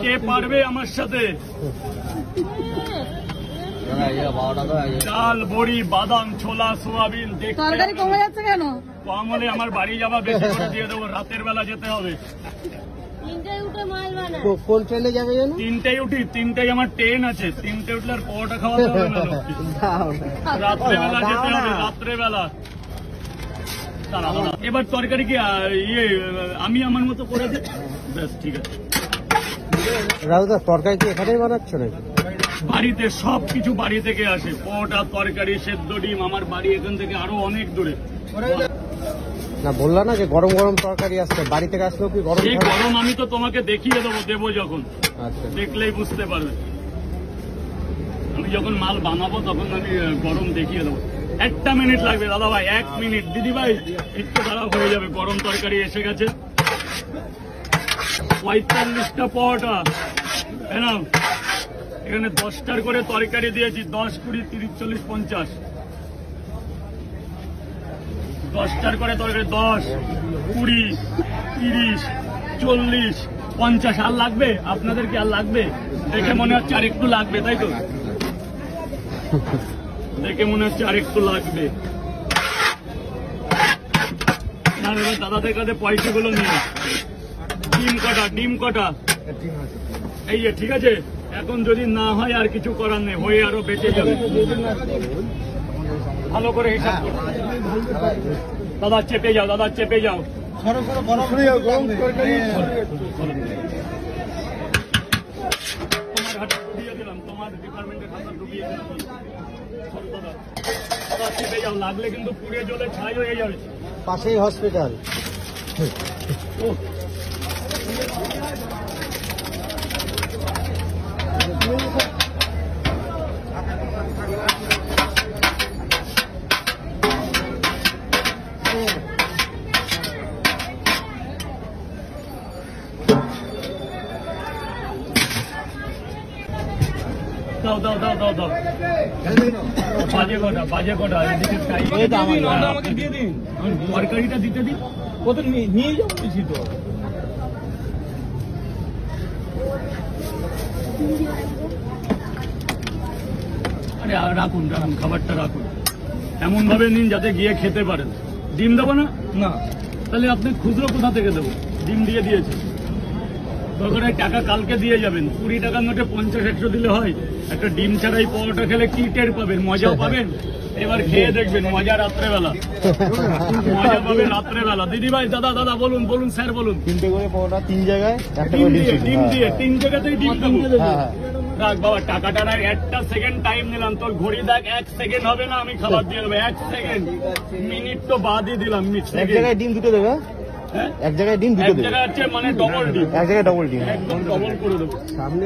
কে পারবে আমার সাথে? ডাল, বড়ি, বাদাম, ছোলা, সোয়াবিন। তরকারি কমে যাচ্ছে কেন? কম হলে আমার বাড়ি যাওয়া বেশি করে দিয়ে দেবো, রাতের বেলা যেতে হবে। কোন ট্রেনে যাবে যেন? 3টায় উঠি, 3টায় আমার ট্রেন আছে। 3টে উঠলে আর পরোটা খাওয়া হবে না, রাত্রেবেলা যেতে হবে, রাত্রেবেলা। এবার তরকারি কি আমি আমার মতো করে দিই? বেশ, ঠিক আছে। রাজুদা, তরকারি কি এখানেই বানাচ্ছ নাকি? বাড়িতে সবকিছু বাড়ি থেকে আসে, পরোটা, তরকারি, সেদ্ধ ডিম। আমার বাড়ি এখান থেকে আরো অনেক দূরে। না, বললা না যে গরম গরম তরকারি আসছে, বাড়ি থেকে আসলেও কি গরম? এই গরম আমি তো তোমাকে দেখিয়ে দেবো যখন। আচ্ছা, দেখলেই বুঝতে পারবে। আমি যখন মাল বানাবো তখন আমি গরম দেখিয়ে দেবো। 1 মিনিট লাগবে দাদা ভাই, 1 মিনিট। দিদি ভাই একটু দাঁড়াও, হয়ে যাবে। গরম তরকারি এসে গেছে। 45টা পরোটা। এখানে 10টার করে তরকারি দিয়েছি। 10, 20, 30, 40, 50। 10টার করে তরকারি। 10, 20, 30, 40, 50। আর লাগবে? আপনাদের কি আর লাগবে? দেখে মনে হচ্ছে আর একটু লাগবে, তাই তো? দেখে মনে হচ্ছে আর একটু লাগবে। দাদাদের কাছে পয়সাগুলো নিয়ে। ডিম কটা? এই যে, ঠিক আছে। এখন যদি না হয় আর কিছু করার নেই, হয়ে আরো বেঁচে যাবে। ভালো করে হিসাব করো। দাদা চেপে যাও, তোমার হাতে ঢুকিয়ে দিলাম, তোমার ডিপার্টমেন্টের হাতে ঢুকিয়ে দিলাম। দাদা চেপে যাও, লাগলে কিন্তু পুড়ে জলে ছাই হয়ে যাবে। পাশেই হসপিটাল। দাও। বাজে কটা? আমাকে দিয়ে দিন, তরকারিটা দিতে দিন। কত নিয়ে যাবো কিছু তো। আরে রাখুন, খাবারটা রাখুন। এমন ভাবে নিন যাতে গিয়ে খেতে পারেন। ডিম দেবো না? তাহলে আপনি খুচরো কোথা থেকে দেবো? ডিম দিয়ে দিয়েছে। দরকার টাকা কালকে দিয়ে যাবেন। 20 টাকার নোটে 50-100 দিলে হয়? একটা ডিম ছাড়াই পরোটা খেলে কি টের পাবেন? মজাও পাবেন। এবার খেয়ে দেখবেন মজা, রাত্রেবেলা মজা পাবেন, রাত্রেবেলা। দিদি ভাই, দাদা বলুন স্যার বলুন। 3টে করে পরোটা, 3 জায়গায় ডিম দিয়ে 3 জায়গাতেই ডিম দেবো। রাখ বাবা, টাকাটা না। 1 সেকেন্ড টাইম নিলাম তোর। ঘড়ি দেখ, 1 সেকেন্ড হবে না, আমি খাবার দিয়ে দেবো। 1 সেকেন্ড, মিনিট তো বাদই দিলাম। এক জায়গায় ডিম 2টো দেবে? এক জায়গায় ডিম 2টো দেবে? এক জায়গায় আছে মানে ডবল ডিম। এক জায়গায় ডবল ডিম, একদম ডবল করে দেবো। সামনে